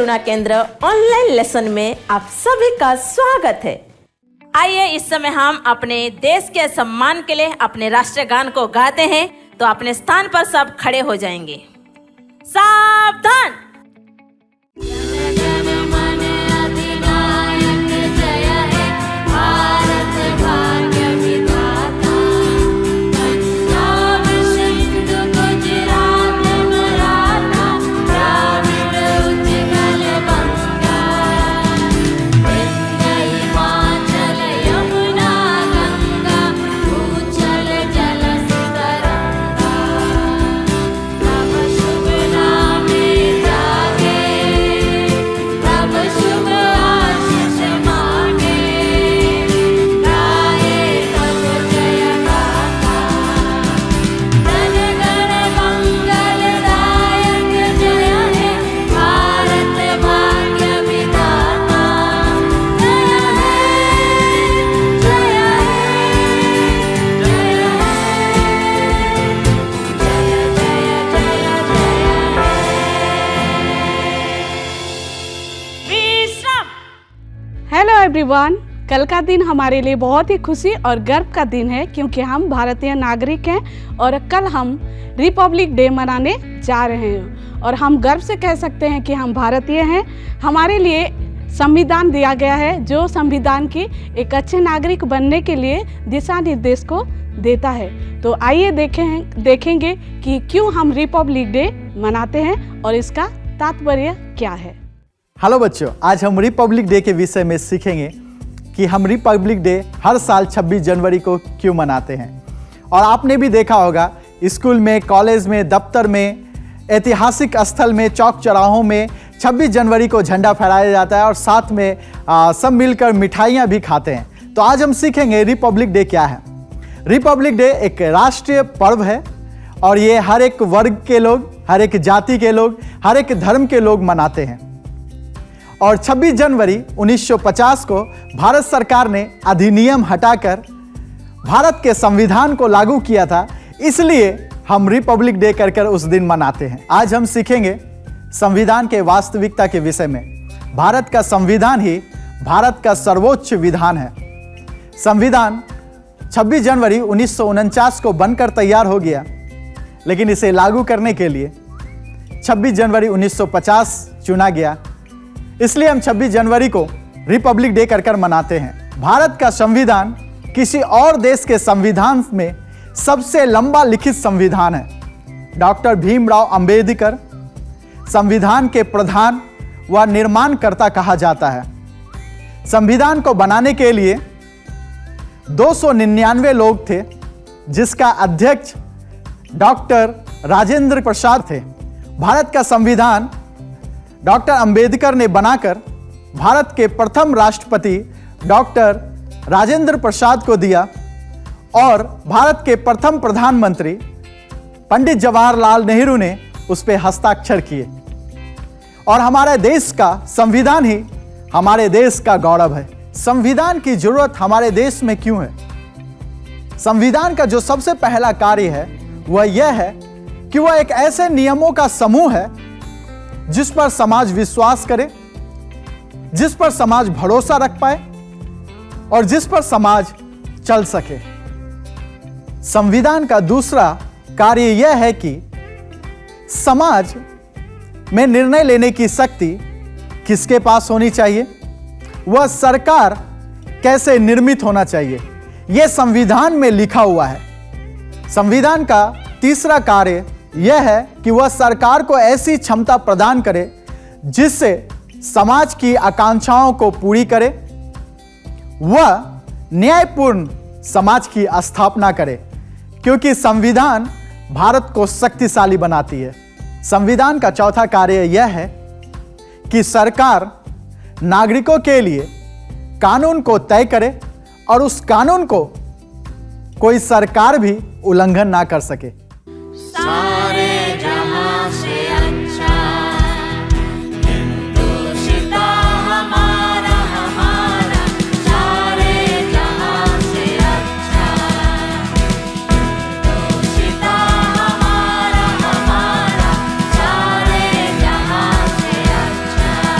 करुणा केंद्र online lesson में आप सभी का स्वागत है। आइए इस समय हम अपने देश के सम्मान के लिए अपने राष्ट्रीय गान को गाते हैं, तो अपने स्थान पर सब खड़े हो जाएंगे। सावधान। हेलो एवरीवन, कल का दिन हमारे लिए बहुत ही खुशी और गर्व का दिन है क्योंकि हम भारतीय नागरिक हैं और कल हम रिपब्लिक डे मनाने जा रहे हैं और हम गर्व से कह सकते हैं कि हम भारतीय हैं। हमारे लिए संविधान दिया गया है जो संविधान की एक अच्छे नागरिक बनने के लिए दिशा निर्देश को देता है। तो आइए देखेंगे कि क्यों हम रिपब्लिक डे मनाते हैं और इसका तात्पर्य क्या है। हेलो बच्चों, आज हम रिपब्लिक डे के विषय में सीखेंगे कि हम रिपब्लिक डे हर साल 26 जनवरी को क्यों मनाते हैं। और आपने भी देखा होगा स्कूल में, कॉलेज में, दफ्तर में, ऐतिहासिक स्थल में, चौक चौराहों में 26 जनवरी को झंडा फहराया जाता है और साथ में सब मिलकर मिठाइयाँ भी खाते हैं। तो आज हम सीखेंगे रिपब्लिक डे क्या है। रिपब्लिक डे एक राष्ट्रीय पर्व है और ये हर एक वर्ग के लोग, हर एक जाति के लोग, हर एक धर्म के लोग मनाते हैं। और 26 जनवरी 1950 को भारत सरकार ने अधिनियम हटाकर भारत के संविधान को लागू किया था, इसलिए हम रिपब्लिक डे कर उस दिन मनाते हैं। आज हम सीखेंगे संविधान के वास्तविकता के विषय में। भारत का संविधान ही भारत का सर्वोच्च विधान है। संविधान 26 जनवरी 1949 को बनकर तैयार हो गया, लेकिन इसे लागू करने के लिए 26 जनवरी 1950 चुना गया, इसलिए हम 26 जनवरी को रिपब्लिक डे कर मनाते हैं। भारत का संविधान किसी और देश के संविधान में सबसे लंबा लिखित संविधान है। डॉक्टर भीमराव अंबेडकर संविधान के प्रधान व निर्माणकर्ता कहा जाता है। संविधान को बनाने के लिए 299 लोग थे, जिसका अध्यक्ष डॉक्टर राजेंद्र प्रसाद थे। भारत का संविधान डॉक्टर अंबेडकर ने बनाकर भारत के प्रथम राष्ट्रपति डॉक्टर राजेंद्र प्रसाद को दिया और भारत के प्रथम प्रधानमंत्री पंडित जवाहरलाल नेहरू ने उस पर हस्ताक्षर किए। और हमारे देश का संविधान ही हमारे देश का गौरव है। संविधान की जरूरत हमारे देश में क्यों है? संविधान का जो सबसे पहला कार्य है वह यह है कि वह एक ऐसे नियमों का समूह है जिस पर समाज विश्वास करे, जिस पर समाज भरोसा रख पाए और जिस पर समाज चल सके। संविधान का दूसरा कार्य यह है कि समाज में निर्णय लेने की शक्ति किसके पास होनी चाहिए, वह सरकार कैसे निर्मित होना चाहिए, यह संविधान में लिखा हुआ है। संविधान का तीसरा कार्य यह है कि वह सरकार को ऐसी क्षमता प्रदान करे जिससे समाज की आकांक्षाओं को पूरी करे, वह न्यायपूर्ण समाज की स्थापना करे, क्योंकि संविधान भारत को शक्तिशाली बनाती है। संविधान का चौथा कार्य यह है कि सरकार नागरिकों के लिए कानून को तय करे और उस कानून को कोई सरकार भी उल्लंघन ना कर सके। सारे जहां से अच्छा हिंदुस्तां हमारा हमारा, सारे जहां से अच्छा हिंदुस्तां हमारा हमारा, सारे जहां से अच्छा।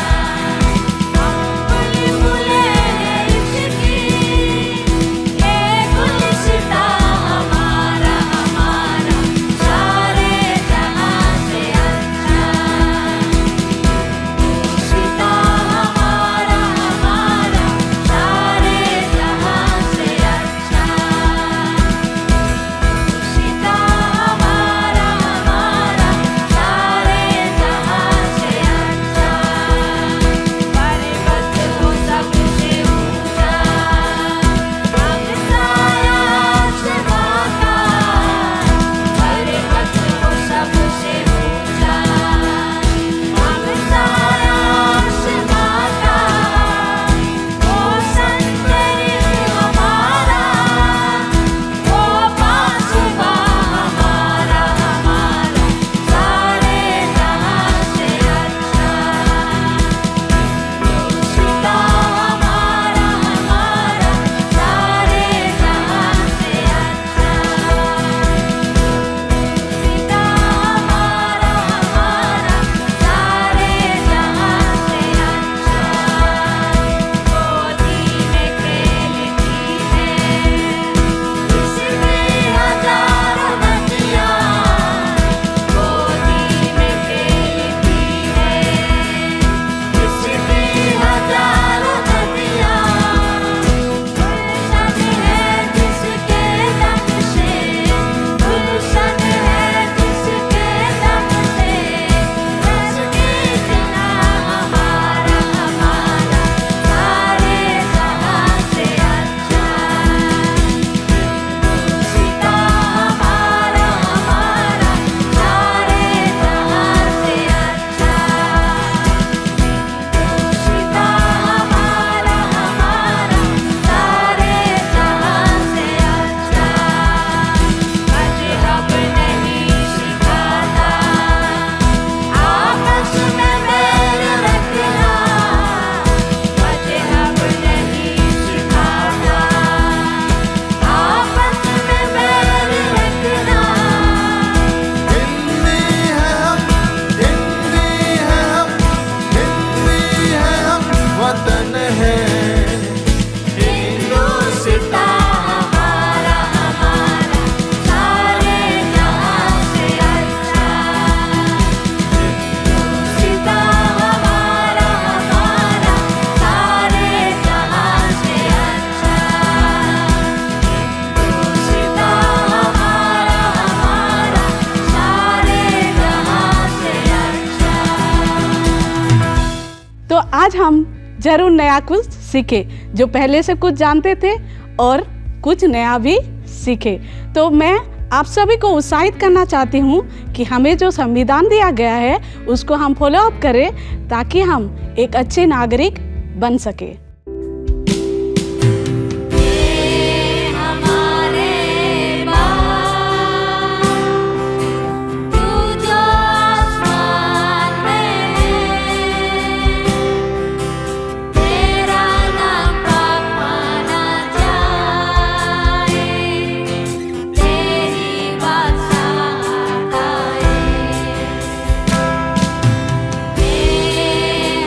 आज हम जरूर नया कुछ सीखे, जो पहले से कुछ जानते थे और कुछ नया भी सीखे। तो मैं आप सभी को उत्साहित करना चाहती हूँ कि हमें जो संविधान दिया गया है उसको हम फॉलो अप करें ताकि हम एक अच्छे नागरिक बन सके।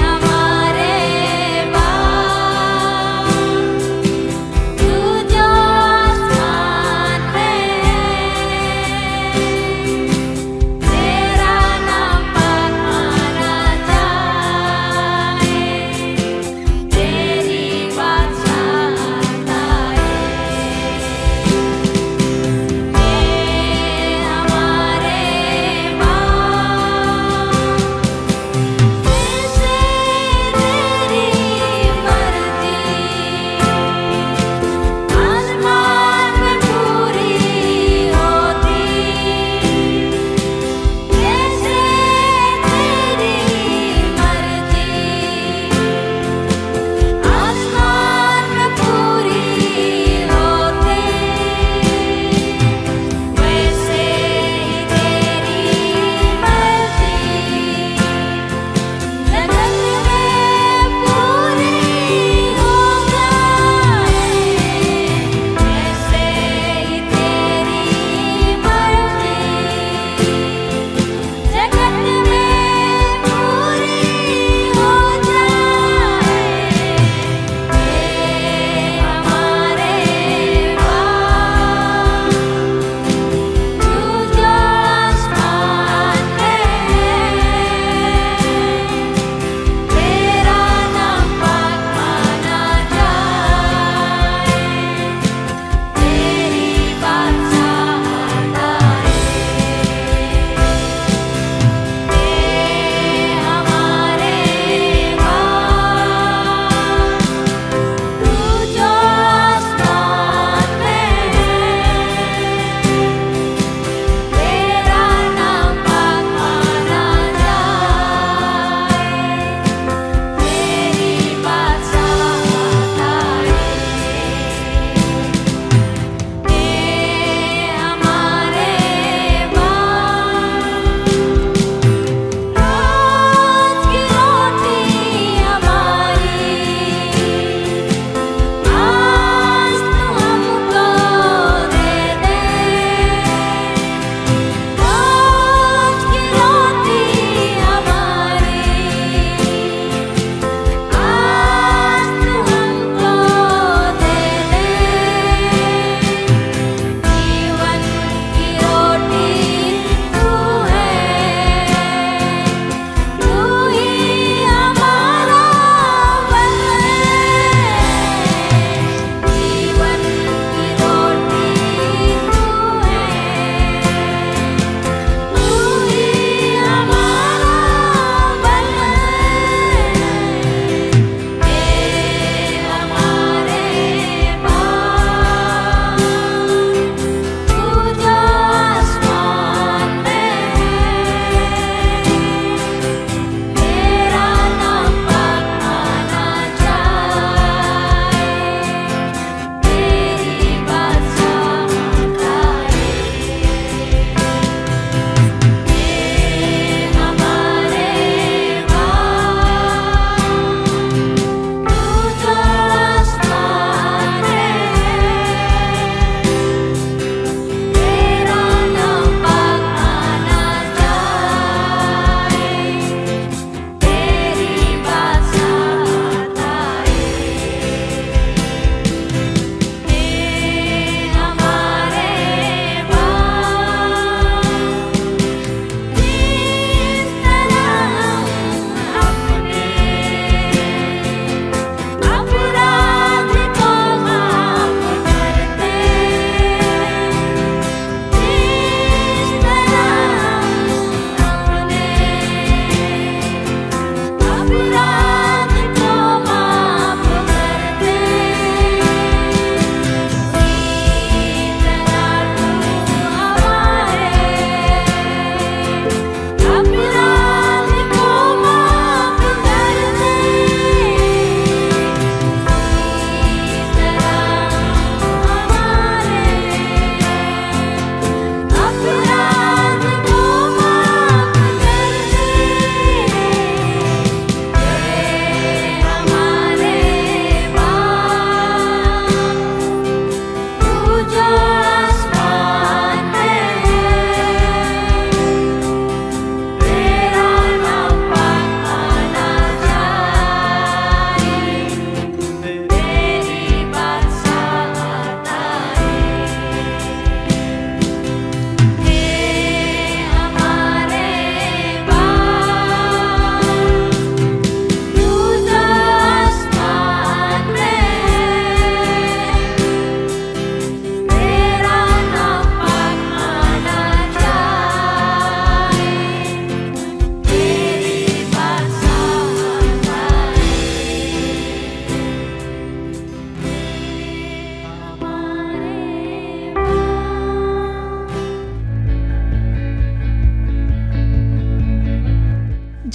हमारे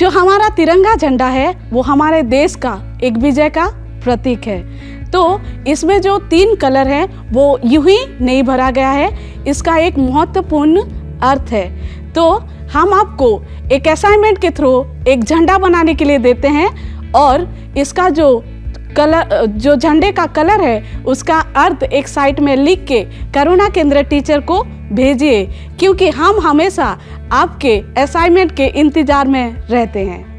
जो हमारा तिरंगा झंडा है वो हमारे देश का एक विजय का प्रतीक है। तो इसमें जो 3 कलर हैं वो यूं ही नहीं भरा गया है, इसका एक महत्वपूर्ण अर्थ है। तो हम आपको एक असाइनमेंट के थ्रू एक झंडा बनाने के लिए देते हैं और इसका जो कलर, जो झंडे का कलर है उसका अर्थ एक साइड में लिख के करुणा केंद्र टीचर को भेजिए, क्योंकि हम हमेशा आपके असाइनमेंट के इंतज़ार में रहते हैं।